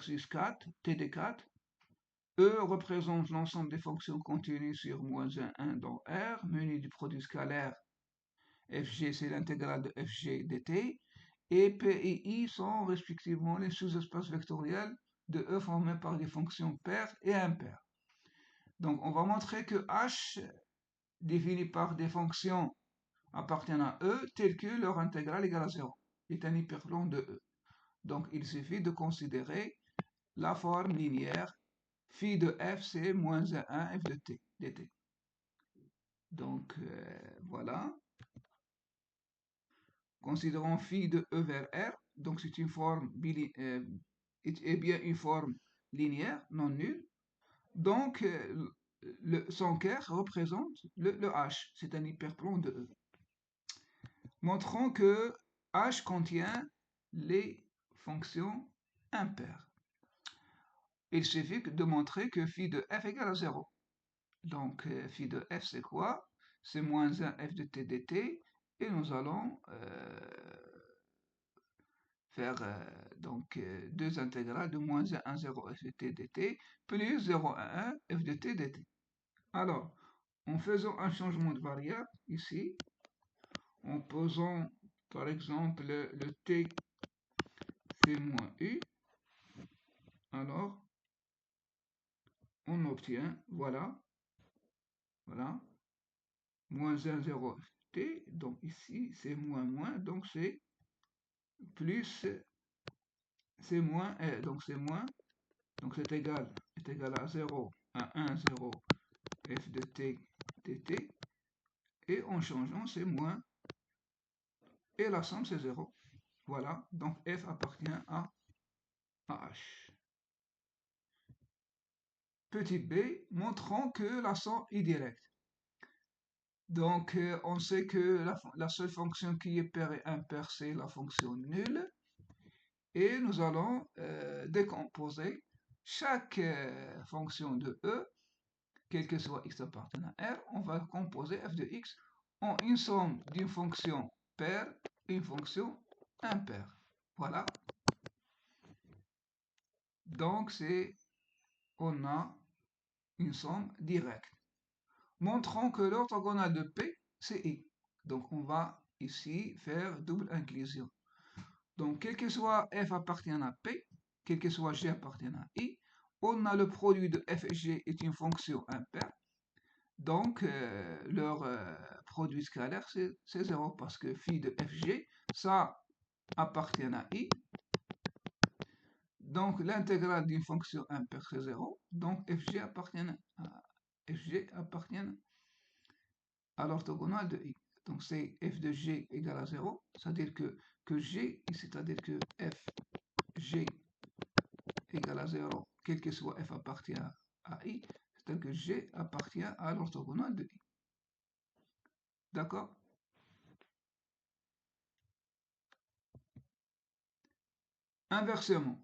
exercice 4, TD4. E représente l'ensemble des fonctions continues sur -1 dans R, menu du produit scalaire. Fg, c'est l'intégrale de Fg dt, et P et I sont respectivement les sous-espaces vectoriels de E formés par des fonctions paires et impaires. Donc, on va montrer que H, défini par des fonctions appartenant à E, telles que leur intégrale égale à 0, est un hyperplomb de E. Donc, il suffit de considérer la forme linéaire phi de f, c'est -1 f de t dt. Donc, voilà. Considérons phi de e vers r. Donc, c'est une forme est bien une forme linéaire, non nulle. Donc, son cœur représente le h. C'est un hyperplomb de E. Montrons que h contient les fonctions impaires. Il suffit de montrer que phi de f égale à 0. Donc, phi de f, c'est quoi? C'est -1 f de t dt. Et nous allons faire donc deux intégrales de -1 0 f de t dt plus 0 1 f de t dt. Alors, en faisant un changement de variable ici, en posant par exemple le t c'est -u, alors on obtient, voilà, -1 0 t, donc ici c'est moins, donc c'est plus, c'est moins, donc c'est moins, donc c'est égal à 0 à 1 0 f de t dt, et en changeant c'est moins, et la somme c'est 0. Voilà, donc f appartient à h. Petit b, montrons que la somme est directe. Donc, on sait que la seule fonction qui est paire et impaire, c'est la fonction nulle. Et nous allons décomposer chaque fonction de E, quel que soit x appartenant à R, on va composer f de x en une somme d'une fonction paire et une fonction impaire. Voilà. Donc, on a une somme directe. Montrons que l'orthogonale de P, c'est I. Donc, on va ici faire double inclusion. Donc, quel que soit f appartient à P, quel que soit g appartient à I, on a le produit de f et g est une fonction impaire. Donc, leur produit scalaire, c'est 0 parce que phi de fg, ça appartient à I. Donc, l'intégrale d'une fonction impaire, c'est 0. Donc, fg appartient à l'orthogonale de I. Donc, c'est f de g égale à 0. C'est-à-dire que g, c'est-à-dire que fg égale à 0, quel que soit f appartient à I, c'est-à-dire que g appartient à l'orthogonale de I. D'accord? Inversement,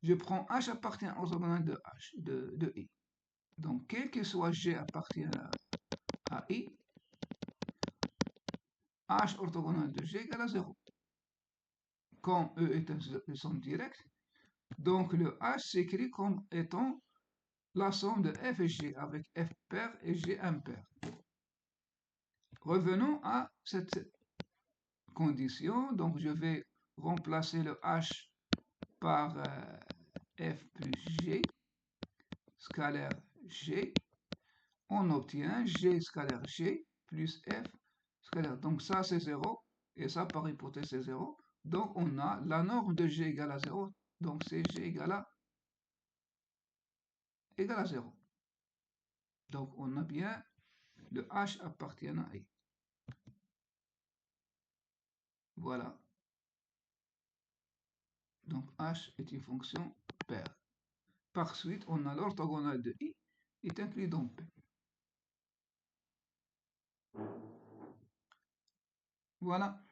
je prends h appartient à l'orthogonale de I. Donc, quel que soit g appartient à I, h orthogonale de g égale à 0. Quand E est une somme directe, donc le h s'écrit comme étant la somme de f et g avec f pair et g impair. Revenons à cette condition. Donc, je vais remplacer le h par f plus g, scalaire g. On obtient g scalaire g plus f scalaire. Donc, ça, c'est 0. Et ça, par hypothèse, c'est 0. Donc, on a la norme de g égale à 0. Donc, c'est g égale à 0. Donc, on a bien le h appartient à I. Voilà. Donc, h est une fonction paire. Par suite, on a l'orthogonale de I est inclus dans P. Voilà.